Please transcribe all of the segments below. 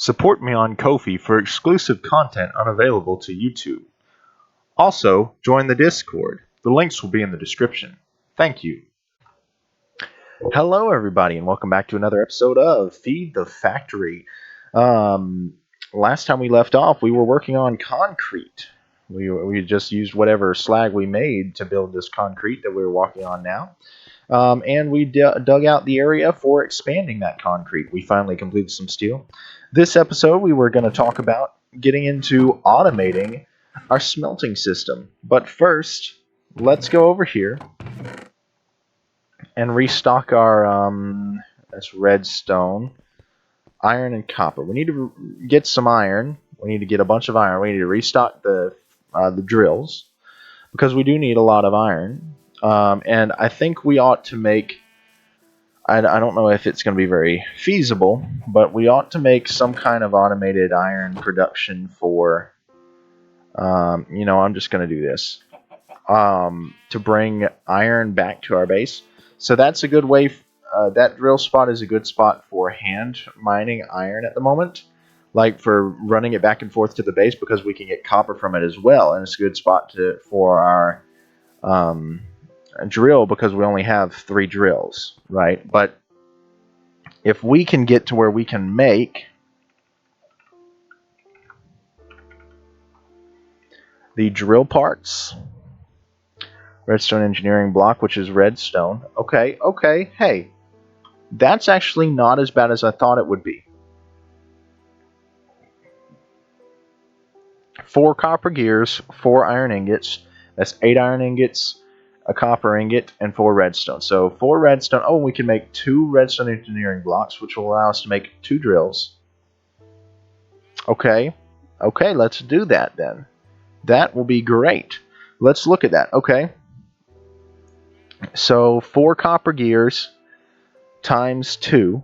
Support me on Ko-fi for exclusive content unavailable to YouTube. Also, join the Discord. The links will be in the description. Thank you. Hello, everybody, and welcome back to another episode of Feed the Factory. Last time we left off, we were working on concrete. We just used whatever slag we made to build this concrete that we're walking on now. And we dug out the area for expanding that concrete. We finally completed some steel. This episode, we were going to talk about getting into automating our smelting system. But first, let's go over here and restock our that's redstone, iron, and copper. We need to get some iron. We need to get a bunch of iron. We need to restock the drills because we do need a lot of iron. And I think we ought to make. I don't know if it's going to be very feasible, but we ought to make some kind of automated iron production for. I'm just going to do this to bring iron back to our base. So that's a good way. That drill spot is a good spot for hand mining iron at the moment, like for running it back and forth to the base because we can get copper from it as well, and it's a good spot for our drill because we only have 3 drills, right? But if we can get to where we can make the drill parts, redstone engineering block, which is redstone. Okay, hey, that's actually not as bad as I thought it would be. 4 copper gears, 4 iron ingots. That's 8 iron ingots, a copper ingot, and 4 redstone. So 4 redstone. Oh, we can make 2 redstone engineering blocks, which will allow us to make 2 drills. Okay, let's do that then. That will be great. Let's look at that. Okay. So 4 copper gears times 2.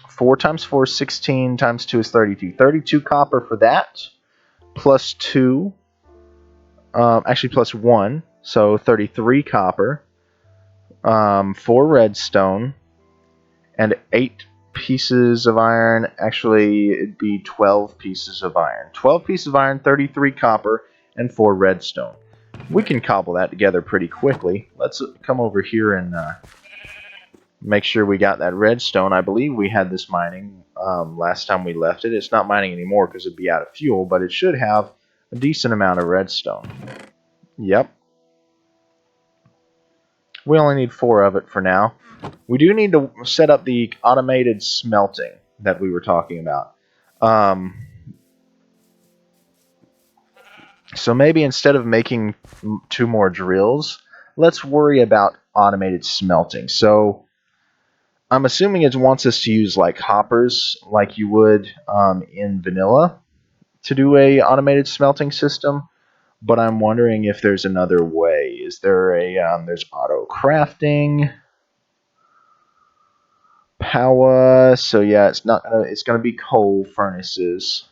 4 times 4 is 16, times 2 is 32. 32 copper for that, plus 2, actually plus 1, so 33 copper, 4 redstone, and 8 pieces of iron. Actually, it'd be 12 pieces of iron. 12 pieces of iron, 33 copper, and 4 redstone. We can cobble that together pretty quickly. Let's come over here and make sure we got that redstone. I believe we had this mining last time we left it. It's not mining anymore because it'd be out of fuel, but it should have a decent amount of redstone. Yep. We only need 4 of it for now. We do need to set up the automated smelting that we were talking about. So maybe instead of making 2 more drills, let's worry about automated smelting. So I'm assuming it wants us to use like hoppers like you would in vanilla to do a automated smelting system, but I'm wondering if there's another way. Is there there's auto crafting, power, so yeah, it's gonna be coal furnaces.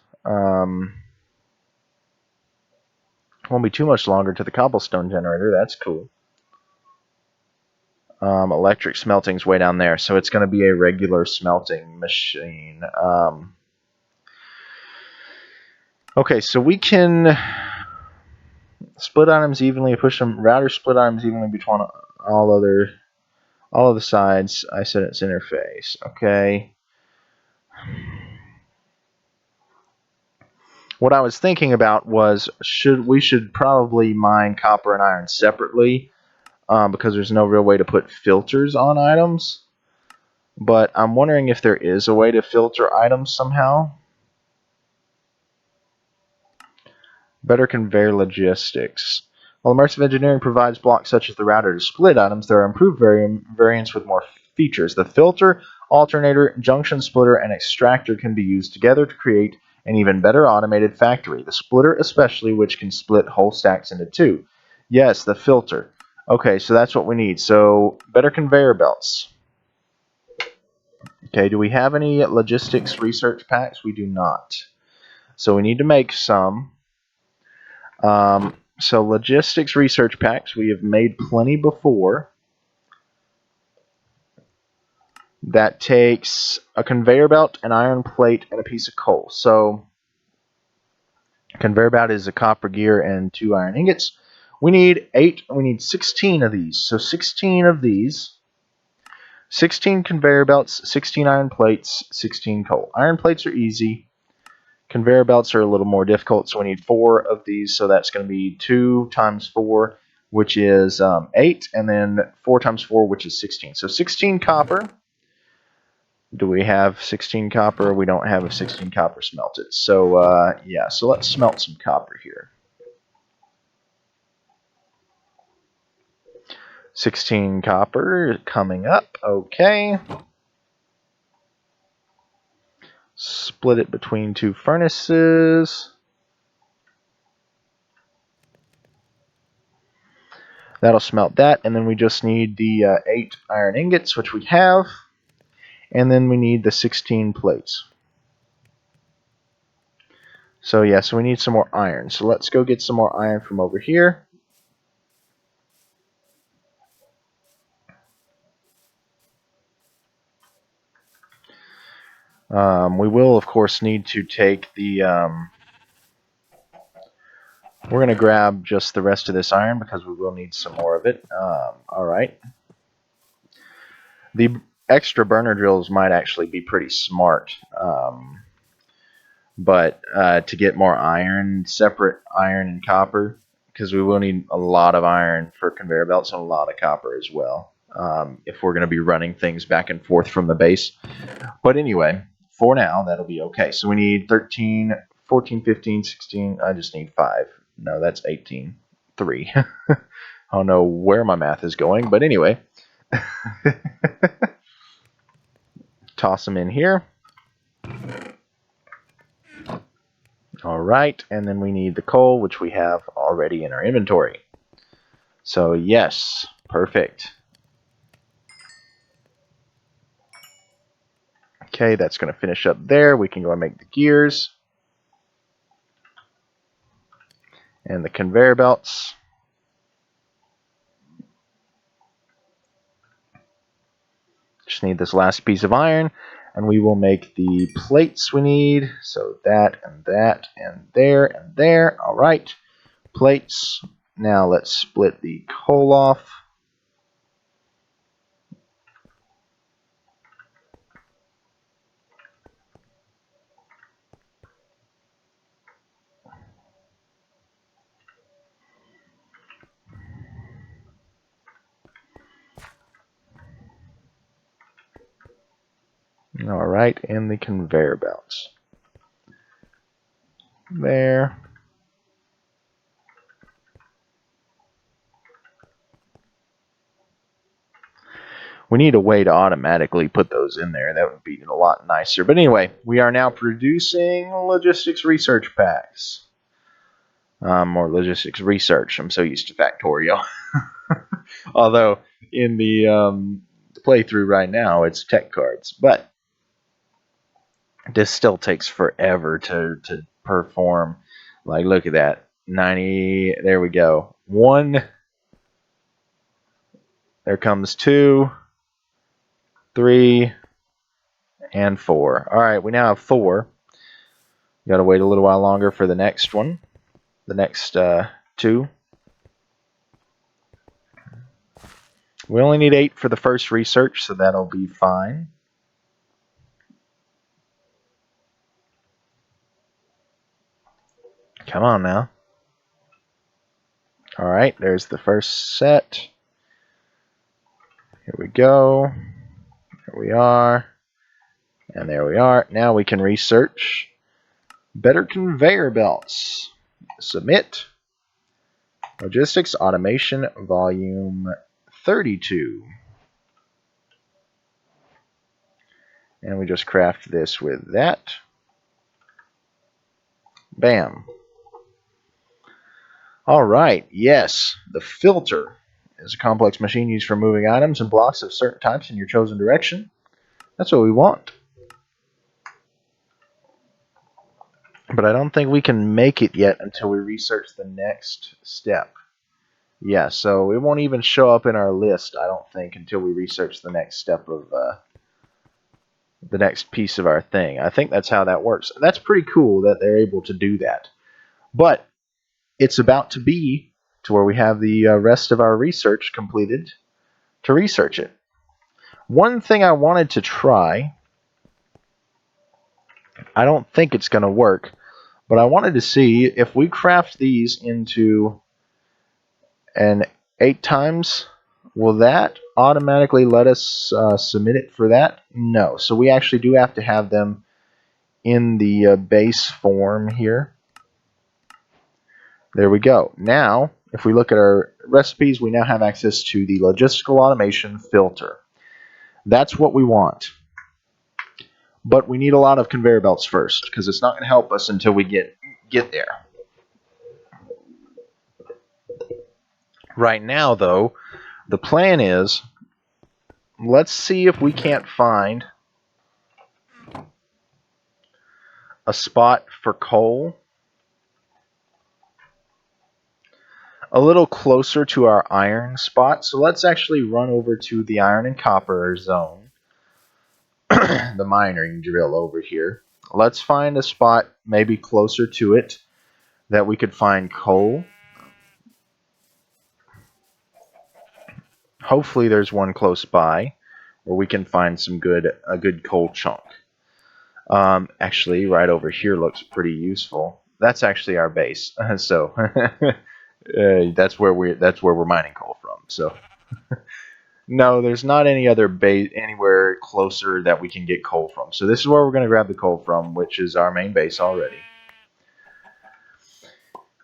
Won't be too much longer to the cobblestone generator. That's cool. Electric smelting's way down there, so it's going to be a regular smelting machine. Okay, so we can split items evenly, push them, router split items evenly between all of the sides. I said its interface. Okay. What I was thinking about was we should probably mine copper and iron separately. Because there's no real way to put filters on items. But I'm wondering if there is a way to filter items somehow. Better conveyor logistics. While immersive engineering provides blocks such as the router to split items, there are improved variants with more features. The filter, alternator, junction splitter, and extractor can be used together to create an even better automated factory. The splitter especially, which can split whole stacks into 2. Yes, the filter. Okay, so that's what we need. So, better conveyor belts. Okay, do we have any logistics research packs? We do not. So we need to make some. So logistics research packs, we have made plenty before. That takes a conveyor belt, an iron plate, and a piece of coal. So conveyor belt is a copper gear and 2 iron ingots. We need 16 of these. So 16 of these. 16 conveyor belts, 16 iron plates, 16 coal. Iron plates are easy. Conveyor belts are a little more difficult, so we need 4 of these. So that's going to be 2 times 4, which is 8, and then 4 times 4, which is 16. So 16 copper. Do we have 16 copper? We don't have a 16 copper smelted. So yeah, so let's smelt some copper here. 16 copper coming up. Okay. Split it between 2 furnaces. That'll smelt that, and then we just need the 8 iron ingots, which we have, and then we need the 16 plates. So yeah, so we need some more iron. So let's go get some more iron from over here. We will, of course, need to take the... we're going to grab just the rest of this iron because we will need some more of it. Alright. The extra burner drills might actually be pretty smart. But to get more iron, separate iron and copper, because we will need a lot of iron for conveyor belts and a lot of copper as well, if we're going to be running things back and forth from the base. But anyway, for now, that'll be okay. So we need 13, 14, 15, 16. I just need 5. No, that's 18. 3. I don't know where my math is going, but anyway. Toss them in here. Alright, and then we need the coal, which we have already in our inventory. So yes, perfect. Okay, that's going to finish up there. We can go and make the gears. And the conveyor belts. Just need this last piece of iron. And we will make the plates we need. So that and that and there and there. Alright, plates. Now let's split the coal off. Alright, and the conveyor belts. There. We need a way to automatically put those in there. That would be a lot nicer. But anyway, we are now producing logistics research packs. Or logistics research. I'm so used to Factorio. Although, in the playthrough right now, it's tech cards. But this still takes forever to perform. Like, look at that. 90. There we go. 1. There comes 2. 3. And 4. Alright, we now have 4. Got to wait a little while longer for the next one. The next 2. We only need 8 for the first research, so that'll be fine. Come on now. Alright, there's the first set. Here we go. Here we are. And there we are. Now we can research better conveyor belts. Submit. Logistics Automation Volume 32. And we just craft this with that. Bam. Alright, yes, the filter is a complex machine used for moving items and blocks of certain types in your chosen direction. That's what we want. But I don't think we can make it yet until we research the next step. Yeah, so it won't even show up in our list, I don't think, until we research the next step of the next piece of our thing. I think that's how that works. That's pretty cool that they're able to do that. But it's about to be to where we have the rest of our research completed to research it. One thing I wanted to try, I don't think it's going to work, but I wanted to see if we craft these into an 8 times, will that automatically let us submit it for that? No. So we actually do have to have them in the base form here. There we go. Now, if we look at our recipes, we now have access to the logistical automation filter. That's what we want. But we need a lot of conveyor belts first, because it's not going to help us until we get there. Right now, though, the plan is, let's see if we can't find a spot for coal a little closer to our iron spot. So let's actually run over to the iron and copper zone, the mining drill over here. Let's find a spot maybe closer to it that we could find coal. Hopefully there's one close by where we can find a good coal chunk. Actually, right over here looks pretty useful. That's actually our base, so that's where we're mining coal from. So no, there's not any other base anywhere closer that we can get coal from. So this is where we're going to grab the coal from, which is our main base already.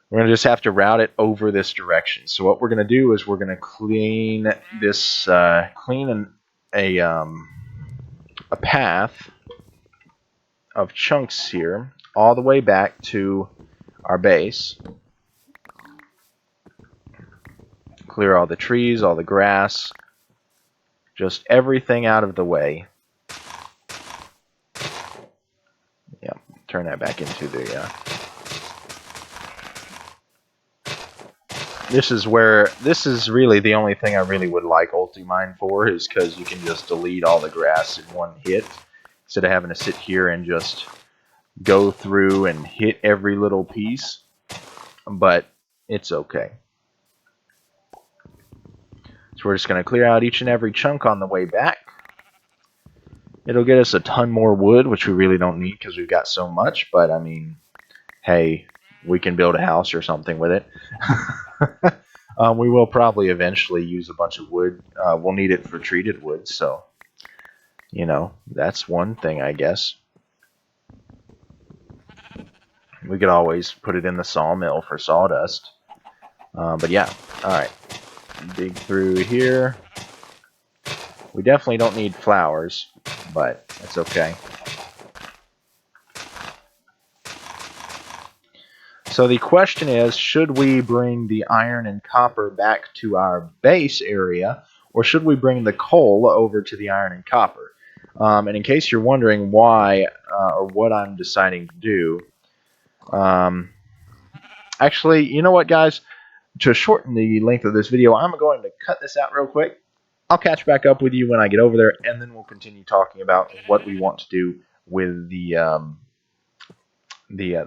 We're going to just have to route it over this direction. So what we're going to do is we're going to clean this, a path of chunks here all the way back to our base. Clear all the trees, all the grass, just everything out of the way. Yeah, turn that back into the. This is really the only thing I really would like Ultimine for, is because you can just delete all the grass in one hit instead of having to sit here and just go through and hit every little piece. But it's okay. So we're just going to clear out each and every chunk on the way back. It'll get us a ton more wood, which we really don't need because we've got so much. But I mean, hey, we can build a house or something with it. We will probably eventually use a bunch of wood. We'll need it for treated wood, so, you know, that's one thing, I guess. We could always put it in the sawmill for sawdust. But yeah, alright. Dig through here. We definitely don't need flowers, but that's okay. So the question is, should we bring the iron and copper back to our base area, or should we bring the coal over to the iron and copper? And in case you're wondering why or what I'm deciding to do, actually, you know what, guys? To shorten the length of this video, I'm going to cut this out real quick. I'll catch back up with you when I get over there, and then we'll continue talking about what we want to do with the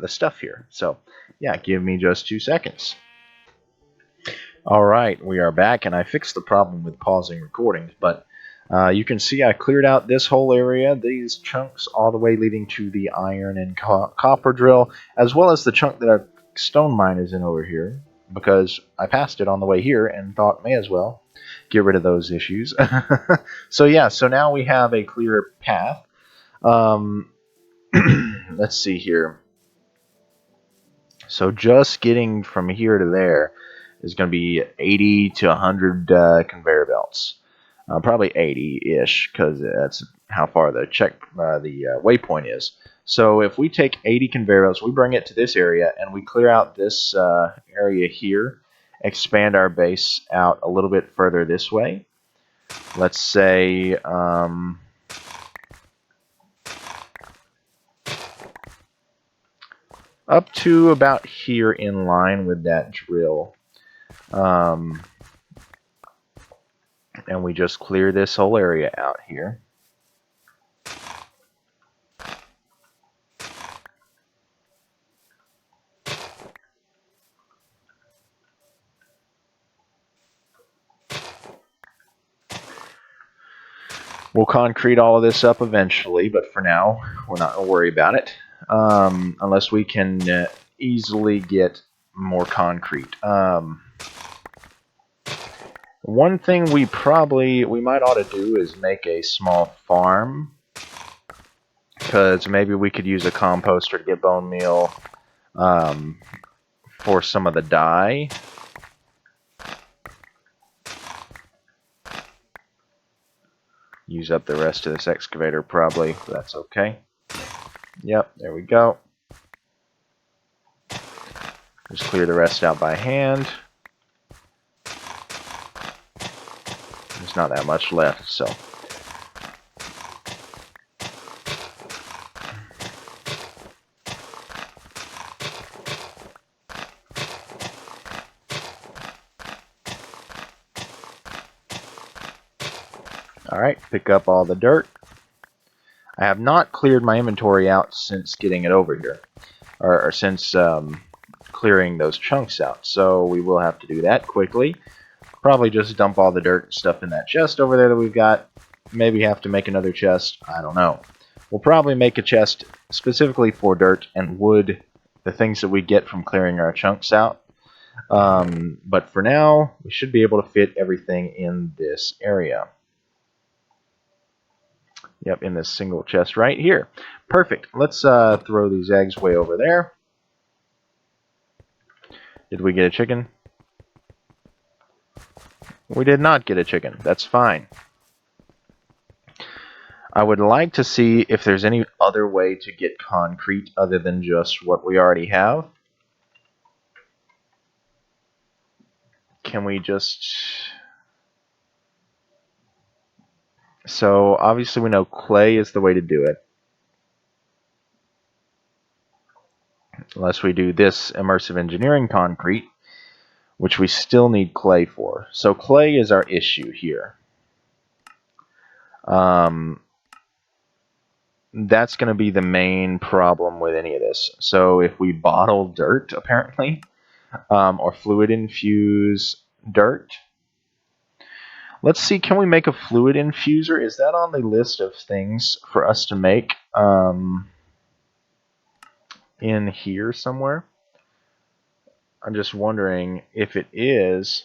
stuff here. So, yeah, give me just 2 seconds. Alright, we are back, and I fixed the problem with pausing recordings, but you can see I cleared out this whole area, these chunks all the way leading to the iron and copper drill, as well as the chunk that our stone mine is in over here, because I passed it on the way here and thought may as well get rid of those issues. So yeah, so now we have a clear path. Let's see here. So just getting from here to there is going to be 80 to 100 conveyor belts. Probably 80-ish, because that's how far the waypoint is. So if we take 80 conveyor belts, we bring it to this area, and we clear out this area here, expand our base out a little bit further this way. Let's say up to about here in line with that drill. And we just clear this whole area out here. We'll concrete all of this up eventually, but for now, we're not going to worry about it. Unless we can easily get more concrete. One thing we might ought to do is make a small farm. Because maybe we could use a composter to get bone meal for some of the dye. Use up the rest of this excavator probably, but that's okay. Yep, there we go. Just clear the rest out by hand. There's not that much left, so. Alright, pick up all the dirt. I have not cleared my inventory out since getting it over here. Or since clearing those chunks out. So we will have to do that quickly. Probably just dump all the dirt and stuff in that chest over there that we've got. Maybe have to make another chest. I don't know. We'll probably make a chest specifically for dirt and wood. The things that we get from clearing our chunks out. But for now, we should be able to fit everything in this area. Yep, in this single chest right here. Perfect. Let's throw these eggs way over there. Did we get a chicken? We did not get a chicken. That's fine. I would like to see if there's any other way to get concrete other than just what we already have. Can we just... So, obviously we know clay is the way to do it. Unless we do this immersive engineering concrete, which we still need clay for. So clay is our issue here. That's going to be the main problem with any of this. So if we bottle dirt, apparently, or fluid infuse dirt. Let's see, can we make a fluid infuser? Is that on the list of things for us to make in here somewhere? I'm just wondering if it is.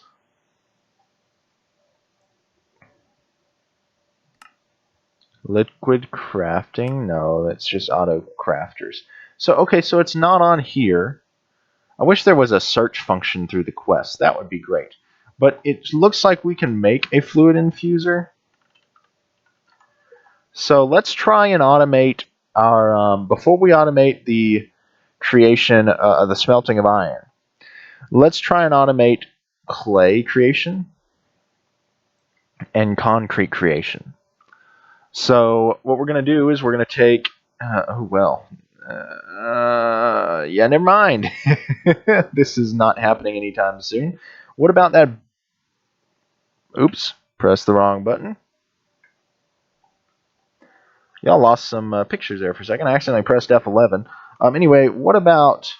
Liquid crafting? No, that's just auto crafters. So, okay, so it's not on here. I wish there was a search function through the quest. That would be great. But it looks like we can make a fluid infuser. So let's try and automate our... before we automate the creation, the smelting of iron, let's try and automate clay creation and concrete creation. So what we're going to do is we're going to take... yeah, never mind. This is not happening anytime soon. What about that... Oops, press the wrong button. Y'all lost some pictures there for a second. I accidentally pressed F11. Anyway, what about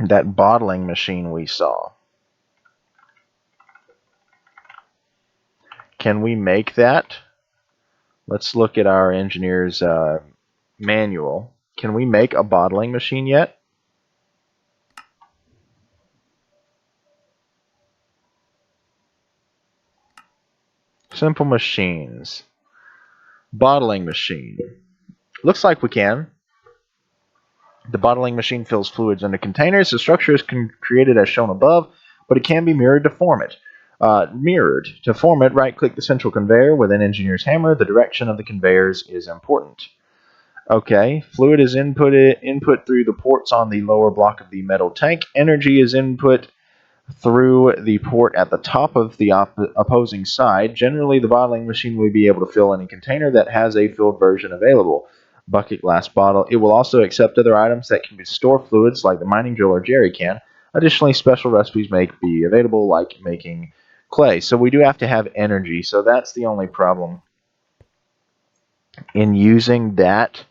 that bottling machine we saw? Can we make that? Let's look at our engineer's manual. Can we make a bottling machine yet? Simple machines. Bottling machine. Looks like we can. The bottling machine fills fluids into containers. The structure is created as shown above, but it can be mirrored to form it. To form it, right-click the central conveyor with an engineer's hammer. The direction of the conveyors is important. Okay, fluid is input through the ports on the lower block of the metal tank. Energy is input through the port at the top of the opposing side. Generally, the bottling machine will be able to fill any container that has a filled version available. Bucket, glass, bottle. It will also accept other items that can store fluids like the mining drill or jerry can. Additionally, special recipes may be available like making clay. So we do have to have energy, so that's the only problem in using that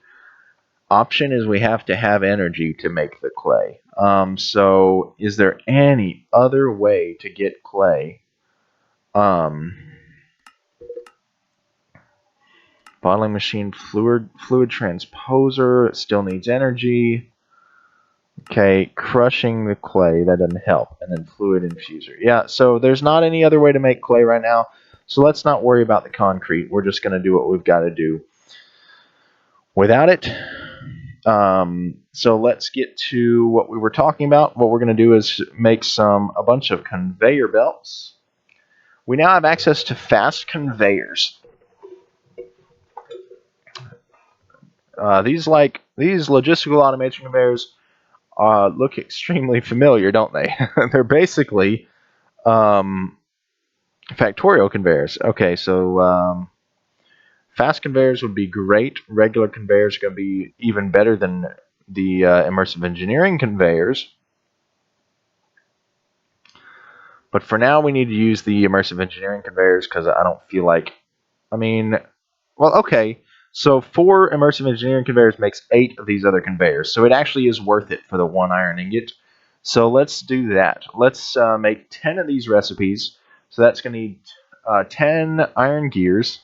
option is we have to have energy to make the clay. So is there any other way to get clay? Bottling machine, fluid transposer, it still needs energy. Okay, crushing the clay, that doesn't help. And then fluid infuser. Yeah, so there's not any other way to make clay right now. So let's not worry about the concrete. We're just going to do what we've got to do without it. So let's get to what we were talking about. What we're going to do is make a bunch of conveyor belts. We now have access to fast conveyors. These logistical automation conveyors look extremely familiar, don't they? They're basically factorial conveyors. Okay, so fast conveyors would be great. Regular conveyors are going to be even better than the immersive engineering conveyors. But for now, we need to use the immersive engineering conveyors because I don't feel like... I mean, well, okay. So 4 immersive engineering conveyors makes 8 of these other conveyors. So it actually is worth it for the 1 iron ingot. So let's do that. Let's make 10 of these recipes. So that's going to need 10 iron gears.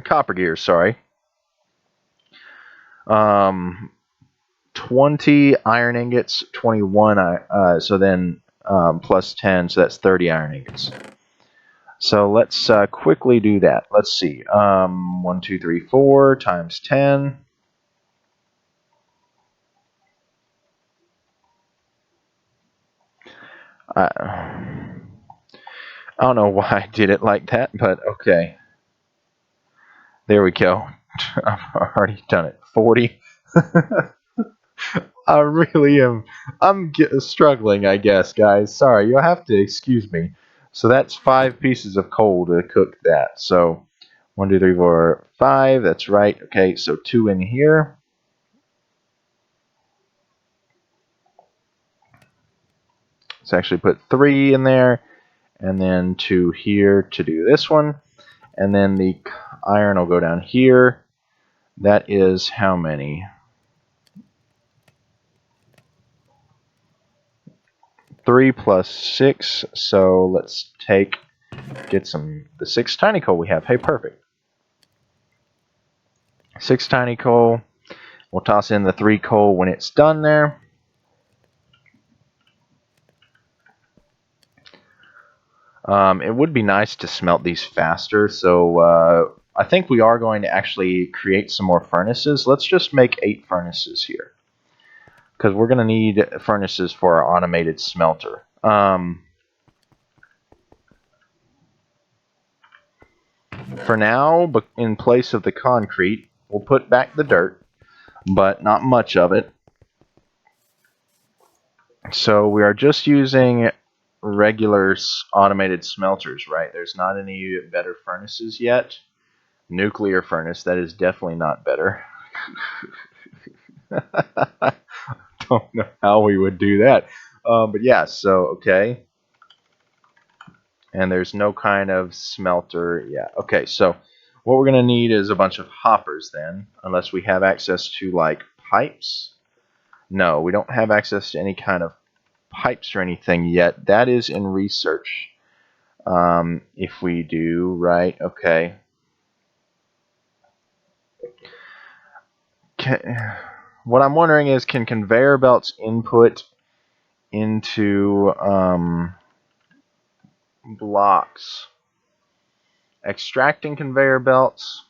Copper gears, sorry. 20 iron ingots, 21, so then plus 10, so that's 30 iron ingots. So let's quickly do that. Let's see. 1, 2, 3, 4 times 10. I don't know why I did it like that, but okay. There we go. I've already done it. 40. I really am. I'm struggling, I guess, guys. Sorry, you'll have to excuse me. So that's 5 pieces of coal to cook that. So 1, 2, 3, 4, 5. That's right. Okay, so 2 in here. Let's actually put 3 in there, and then 2 here to do this one. And then the iron will go down here. That is how many? 3 plus 6. So let's get the 6 tiny coal we have. Hey, perfect. 6 tiny coal. We'll toss in the 3 coal when it's done there. It would be nice to smelt these faster, so I think we are going to actually create some more furnaces. Let's just make 8 furnaces here, because we're going to need furnaces for our automated smelter. For now, but in place of the concrete, we'll put back the dirt, but not much of it. So we are just using regular automated smelters, right? There's not any better furnaces yet. Nuclear furnace, that is definitely not better. Don't know how we would do that. But yeah, so, okay. And there's no kind of smelter. Yeah, okay, so what we're going to need is a bunch of hoppers then, unless we have access to, like, pipes. No, we don't have access to any kind of pipes or anything yet. That is in research. If we do, right, okay. What I'm wondering is, can conveyor belts input into blocks? Extracting conveyor belts,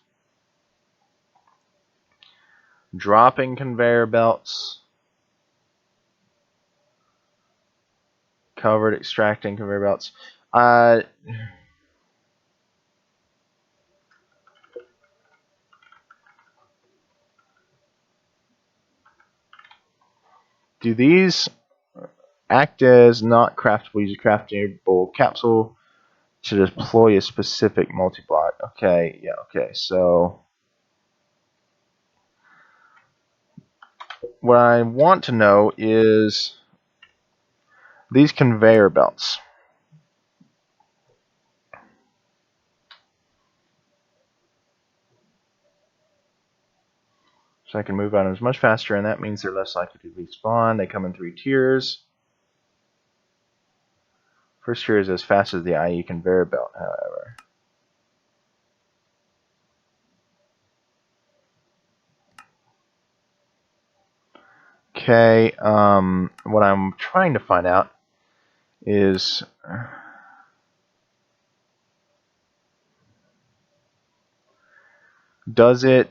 dropping conveyor belts, covered extracting conveyor belts. Do these act as not craftable? Use a craftable capsule to deploy a specific multi-block. Okay, yeah, okay, so what I want to know is these conveyor belts. So I can move items much faster, and that means they're less likely to respawn. They come in 3 tiers. First tier is as fast as the IE conveyor belt, however. Okay, what I'm trying to find out is how does it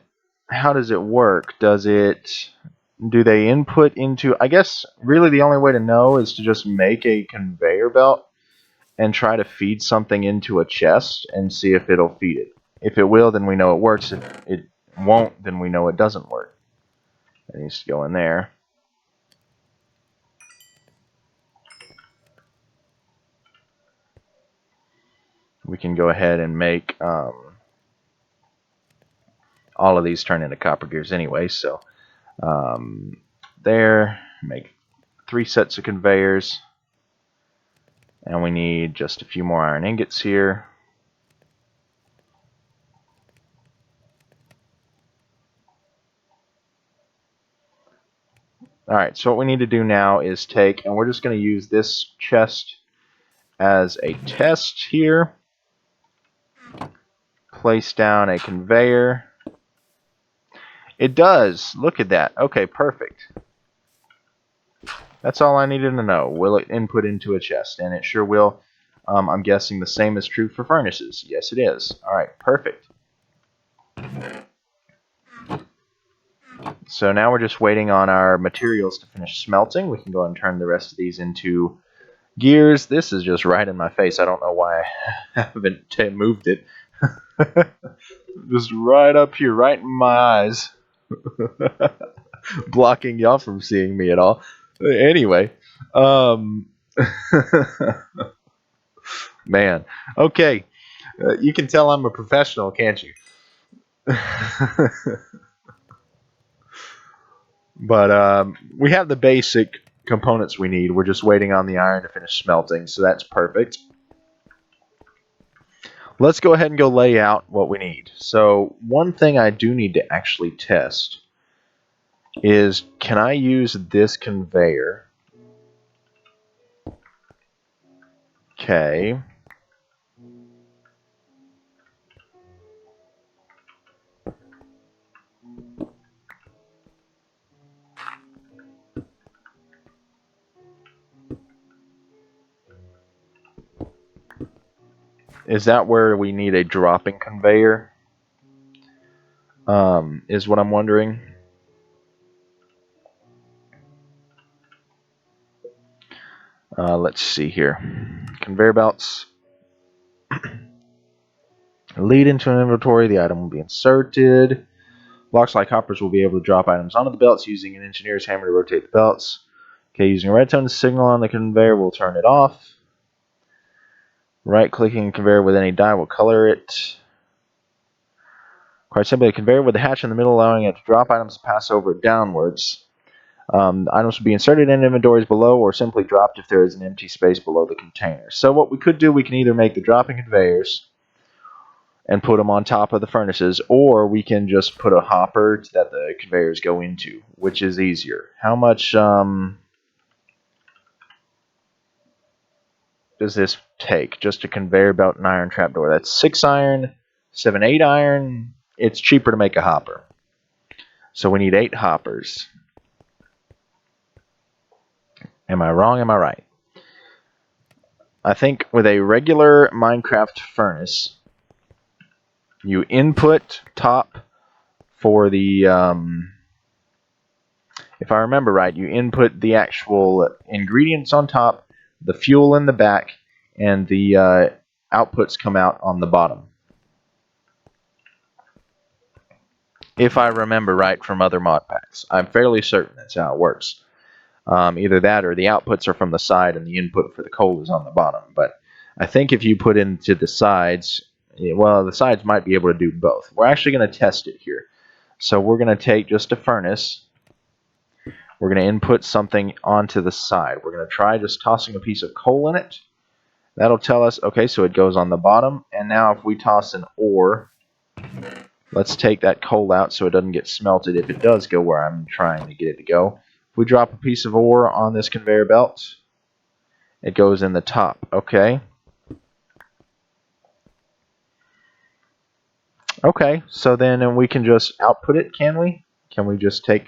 work? Do they input into, I guess really the only way to know is to just make a conveyor belt and try to feed something into a chest and see if it'll feed it. If it will, then we know it works. If it won't, then we know it doesn't work. It needs to go in there. We can go ahead and make all of these turn into copper gears anyway. So there, make 3 sets of conveyors. And we need just a few more iron ingots here. Alright, so what we need to do now is take, and we're just going to use this chest as a test here. Place down a conveyor. It does! Look at that. Okay, perfect. That's all I needed to know. Will it input into a chest? And it sure will. I'm guessing the same is true for furnaces. Yes, it is. Alright, perfect. So now we're just waiting on our materials to finish smelting. We can go ahead and turn the rest of these into gears. This is just right in my face. I don't know why I haven't moved it. Just right up here, right in my eyes. Blocking y'all from seeing me at all. Anyway. Man. Okay. You can tell I'm a professional, can't you? But we have the basic components we need. We're just waiting on the iron to finish smelting, so that's perfect. Let's go ahead and go lay out what we need. So one thing I do need to actually test is, can I use this conveyor? Okay. Is that where we need a dropping conveyor? Is what I'm wondering. Let's see here. Conveyor belts. Lead into an inventory. The item will be inserted. Blocks like hoppers will be able to drop items onto the belts using an engineer's hammer to rotate the belts. Okay, using a redstone signal on the conveyor will turn it off. Right-clicking a conveyor with any die will color it. Quite simply, a conveyor with a hatch in the middle allowing it to drop items to pass over downwards. Items will be inserted in inventories below or simply dropped if there is an empty space below the container. So what we could do, we can either make the dropping conveyors and put them on top of the furnaces, or we can just put a hopper that the conveyors go into, which is easier. How much does this take? Just a conveyor belt and iron trapdoor. That's 6 iron, 7, 8 iron. It's cheaper to make a hopper. So we need 8 hoppers. Am I wrong? Am I right? I think with a regular Minecraft furnace, you input top for the, if I remember right, you input the actual ingredients on top, the fuel in the back, and the outputs come out on the bottom. If I remember right from other mod packs. I'm fairly certain that's how it works. Either that or the outputs are from the side and the input for the coal is on the bottom. But I think if you put into the sides, well, the sides might be able to do both. We're actually going to test it here. So we're going to take just a furnace. We're going to input something onto the side. We're going to try just tossing a piece of coal in it. That'll tell us, okay, so it goes on the bottom. And now if we toss an ore, let's take that coal out so it doesn't get smelted if it does go where I'm trying to get it to go. If we drop a piece of ore on this conveyor belt, it goes in the top. Okay. Okay, so then we can just output it, can we? Can we just take...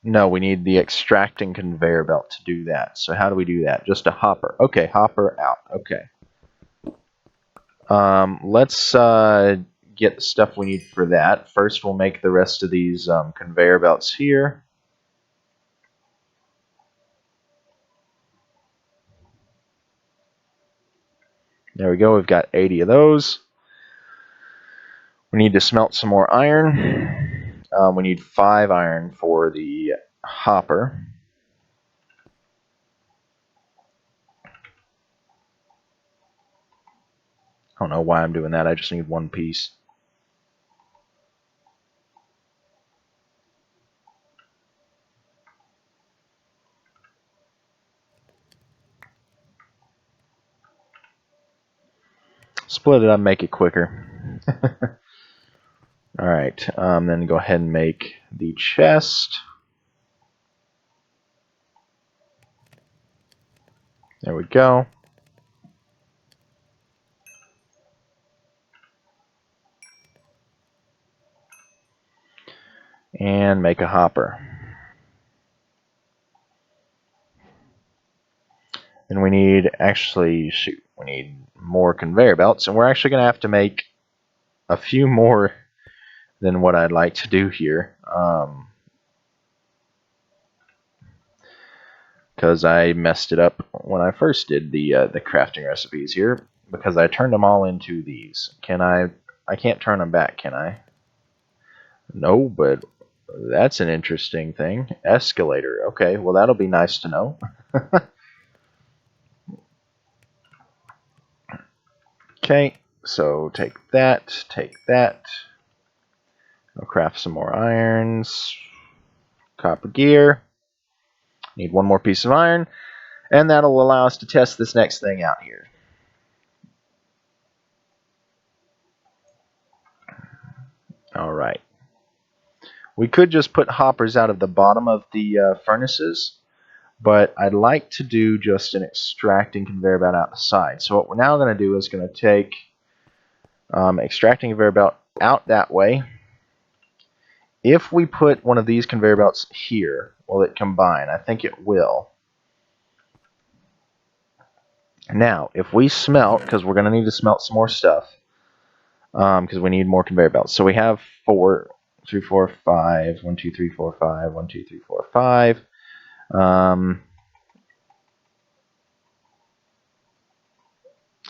No, we need the extracting conveyor belt to do that. So how do we do that? Just a hopper. Okay, hopper out. Okay. Let's get the stuff we need for that. First, we'll make the rest of these conveyor belts here. There we go. We've got 80 of those. We need to smelt some more iron. We need 5 iron for the hopper. I don't know why I'm doing that. I just need 1 piece. Split it up, make it quicker. Alright, then go ahead and make the chest. There we go. And make a hopper. And we need, actually, shoot, we need more conveyor belts. And we're actually going to have to make a few more than what I'd like to do here. Because I messed it up when I first did the crafting recipes here. Because I turned them all into these. I can't turn them back, can I? No, but that's an interesting thing. Escalator. Okay, well that'll be nice to know. Okay, so take that, take that. I'll craft some more irons. Copper gear. Need 1 more piece of iron. And that'll allow us to test this next thing out here. Alright. We could just put hoppers out of the bottom of the furnaces, but I'd like to do just an extracting conveyor belt out the side. So what we're now going to do is going to take extracting conveyor belt out that way. If we put one of these conveyor belts here, will it combine? I think it will. Now, if we smelt, because we're going to need to smelt some more stuff, because we need more conveyor belts. So we have 4, 3, 4, 5, 1, 2, 3, 4, 5, 1, 2, 3, 4, 5.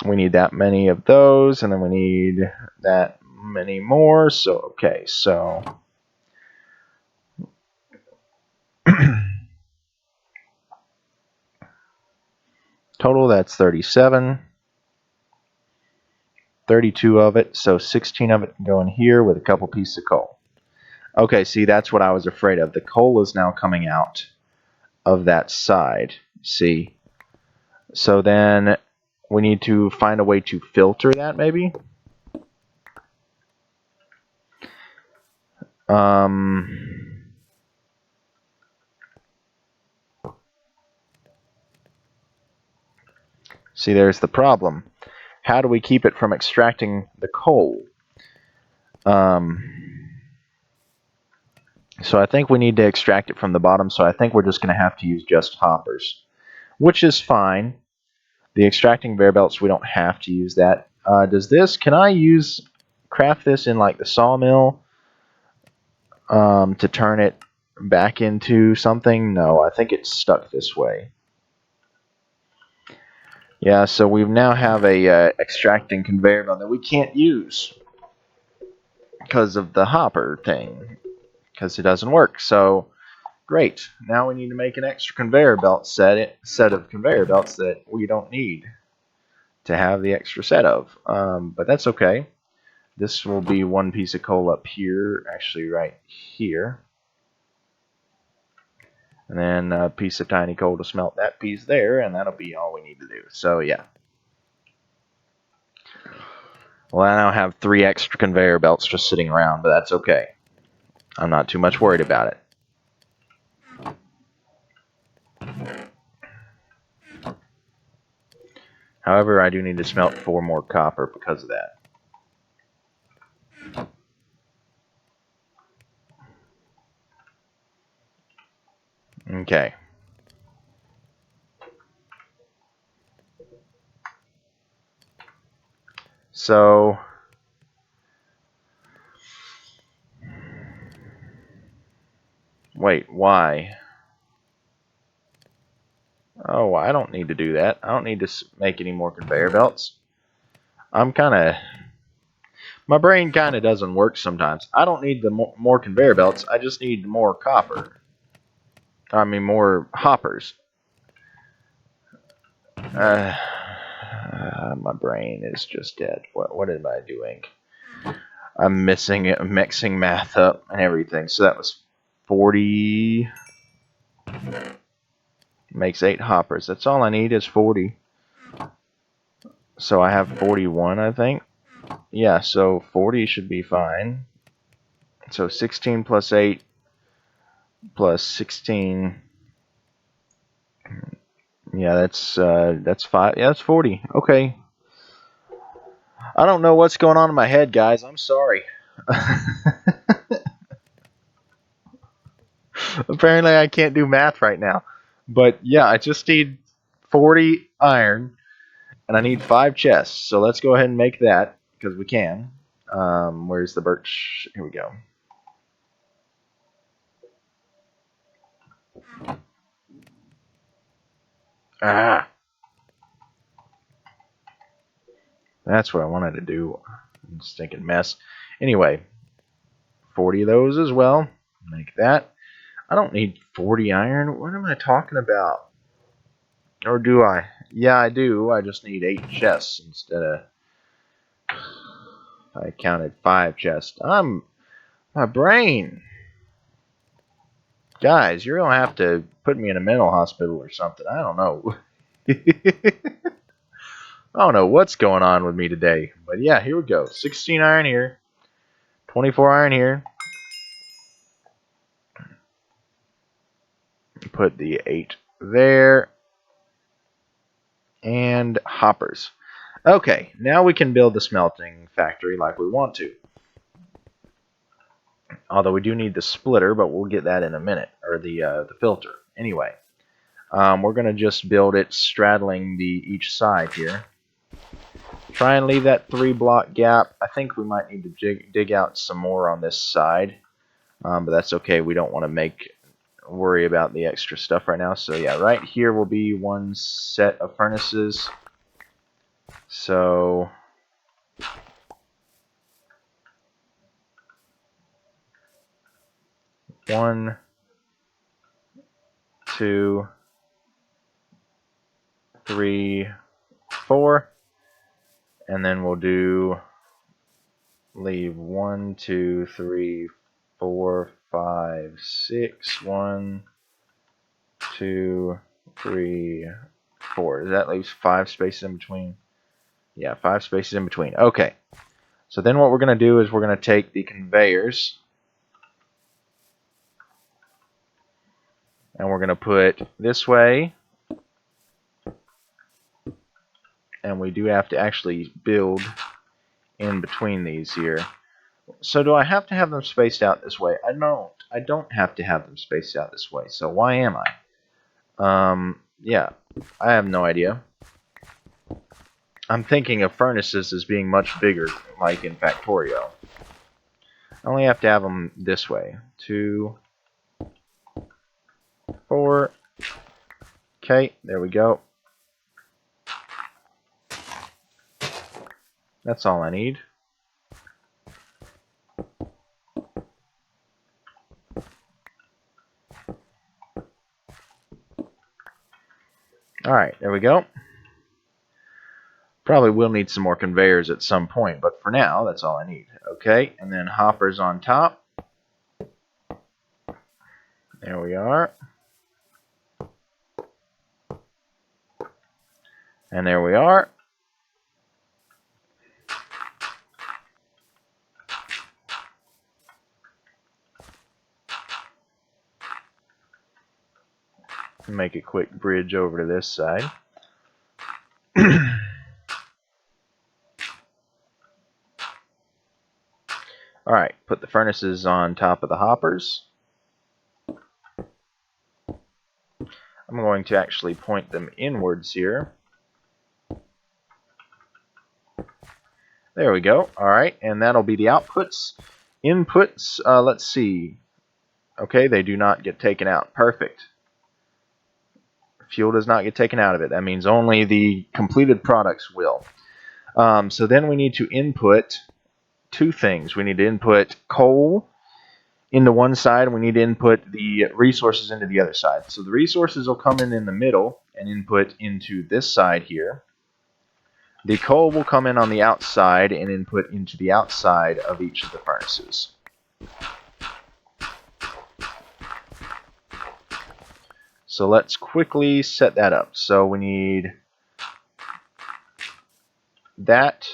We need that many of those, and then we need that many more. So, okay, so total that's 37. 32 of it, so 16 of it can go in here with a couple pieces of coal. Okay, see, that's what I was afraid of. The coal is now coming out of that side, see? So then we need to find a way to filter that, maybe? See, there's the problem. How do we keep it from extracting the coal? So I think we need to extract it from the bottom, so I think we're just going to have to use just hoppers, which is fine. The extracting conveyor belts, we don't have to use that. Can I craft this in like the sawmill to turn it back into something? No, I think it's stuck this way. Yeah, so we now have a extracting conveyor belt that we can't use because of the hopper thing, because it doesn't work. So great, now we need to make an extra conveyor belt set of conveyor belts that we don't need to have the extra set of. But that's okay. This will be 1 piece of coal up here, actually right here. And then a piece of tiny coal to smelt that piece there, and that'll be all we need to do. So yeah. Well, I now have 3 extra conveyor belts just sitting around, but that's okay. I'm not too much worried about it. However, I do need to smelt 4 more copper because of that. Okay. So wait, why? Oh, I don't need to do that. I don't need to make any more conveyor belts. My brain kind of doesn't work sometimes. I don't need the more conveyor belts. I just need more copper. I mean, more hoppers. My brain is just dead. What am I doing? I'm mixing math up and everything. So that was 40. Makes 8 hoppers. That's all I need is 40. So I have 41, I think. Yeah, so 40 should be fine. So 16 plus 8 plus 16. Yeah, that's 5. Yeah, that's 40. Okay. I don't know what's going on in my head, guys. I'm sorry. Apparently, I can't do math right now. But yeah, I just need 40 iron, and I need 5 chests. So let's go ahead and make that, because we can. Where's the birch? Here we go. Ah, that's what I wanted to do. Stinking mess. Anyway, 40 of those as well. Make that. I don't need 40 iron. What am I talking about? Or do I? Yeah, I do. I just need 8 chests instead of... I counted 5 chests. My brain. Guys, you're going to have to put me in a mental hospital or something. I don't know. I don't know what's going on with me today. But yeah, here we go. 16 iron here. 24 iron here. Put the 8 there. And hoppers. Okay, now we can build the smelting factory like we want to. Although we do need the splitter, but we'll get that in a minute. Or the filter. Anyway, we're going to just build it straddling each side here. Try and leave that 3-block gap. I think we might need to dig out some more on this side. But that's okay. We don't want to worry about the extra stuff right now. So yeah, right here will be one set of furnaces. So 1, 2, 3, 4. And then we'll leave 1, 2, 3, 4, 5, 6. 1, 2, 3, 4. That leaves 5 spaces in between. Yeah, 5 spaces in between. Okay. So then what we're going to do is we're going to take the conveyors and we're going to put this way. And we do have to actually build in between these here. So do I have to have them spaced out this way? I don't have to have them spaced out this way. So why am I? Yeah, I have no idea. I'm thinking of furnaces as being much bigger, like in Factorio. I only have to have them this way. 2, 4. Okay, there we go. That's all I need. Alright, there we go. Probably will need some more conveyors at some point, but for now, that's all I need. Okay, and then hoppers on top. There we are. And there we are. Make a quick bridge over to this side. Alright, put the furnaces on top of the hoppers. I'm going to actually point them inwards here. There we go. Alright, and that'll be the outputs. Inputs, let's see. Okay, they do not get taken out. Perfect. Fuel does not get taken out of it. That means only the completed products will. So then we need to input two things. We need to input coal into one side, and we need to input the resources into the other side. So the resources will come in the middle and input into this side here. The coal will come in on the outside and input into the outside of each of the furnaces. So let's quickly set that up. So we need that.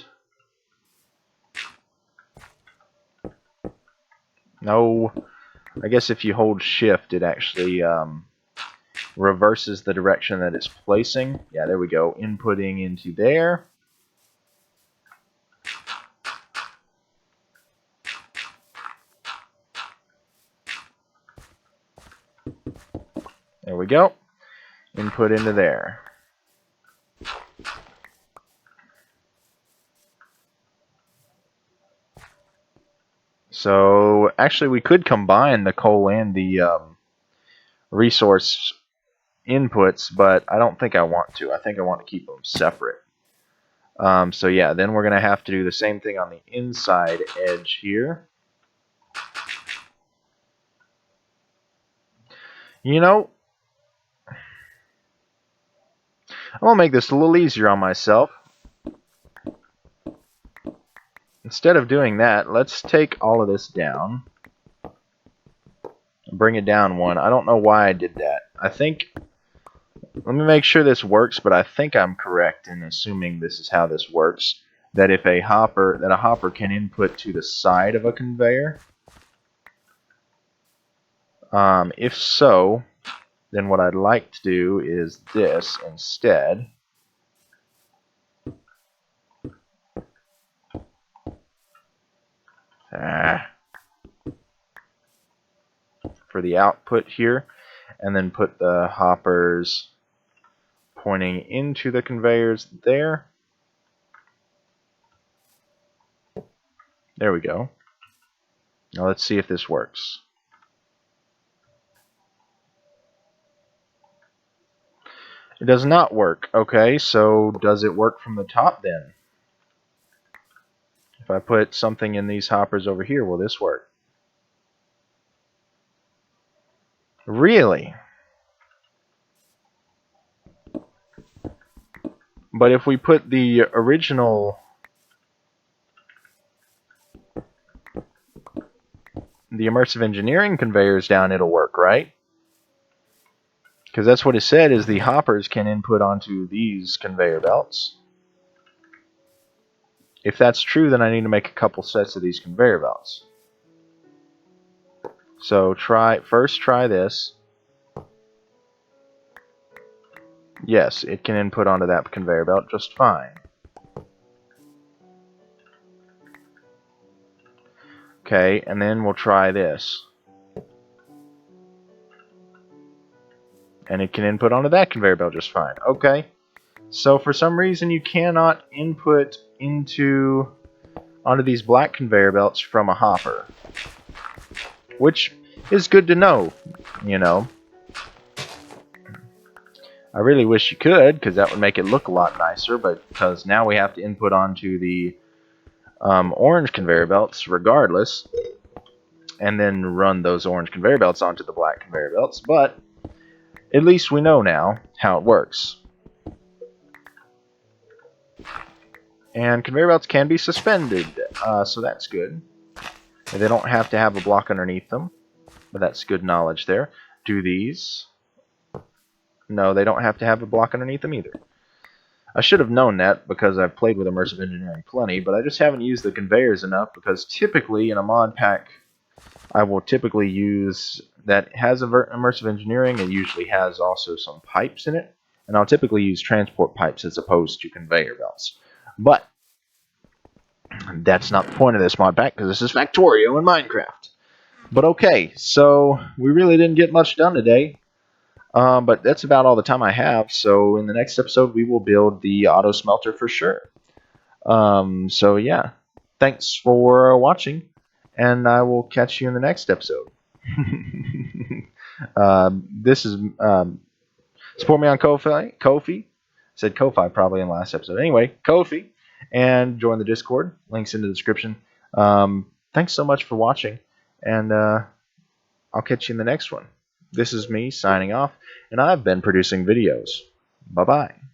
No, I guess if you hold shift, it actually reverses the direction that it's placing. Yeah, there we go. Inputting into there. There we go. Input into there. So actually we could combine the coal and the resource inputs, but I don't think I want to. I think I want to keep them separate. So yeah, then we're going to have to do the same thing on the inside edge here. You know, I'm going to make this a little easier on myself. Instead of doing that, let's take all of this down. Bring it down one. I don't know why I did that. I think, let me make sure this works, but I think I'm correct in assuming this is how this works. That if a hopper can input to the side of a conveyor. If so, then what I'd like to do is this instead. For the output here, and then put the hoppers pointing into the conveyors there. There we go. Now let's see if this works. It does not work. Okay, so does it work from the top then? If I put something in these hoppers over here, will this work? Really? But if we put the original, the immersive engineering conveyors down, it'll work, right? Because that's what it said, is the hoppers can input onto these conveyor belts. If that's true, then I need to make a couple sets of these conveyor belts. So first try this. Yes, it can input onto that conveyor belt just fine. Okay, and then we'll try this. And it can input onto that conveyor belt just fine. Okay, so for some reason you cannot input onto these black conveyor belts from a hopper. Which is good to know, you know. I really wish you could, because that would make it look a lot nicer, but because now we have to input onto the orange conveyor belts regardless, and then run those orange conveyor belts onto the black conveyor belts, but at least we know now how it works. And conveyor belts can be suspended, so that's good. They don't have to have a block underneath them, but that's good knowledge there. Do these? No, they don't have to have a block underneath them either. I should have known that because I've played with immersive engineering plenty, but I just haven't used the conveyors enough, because typically in a mod pack I will typically use that has immersive engineering. It usually has also some pipes in it, and I'll typically use transport pipes as opposed to conveyor belts. But that's not the point of this mod pack, because this is Factorio in Minecraft. But okay, so we really didn't get much done today. But that's about all the time I have. So in the next episode, we will build the auto smelter for sure. So yeah, thanks for watching, and I will catch you in the next episode. This is support me on Kofi. Kofi said Kofi probably in the last episode. Anyway, Kofi, and join the Discord. Links in the description. Thanks so much for watching, and I'll catch you in the next one. This is me signing off, and I've been producing videos. Bye bye.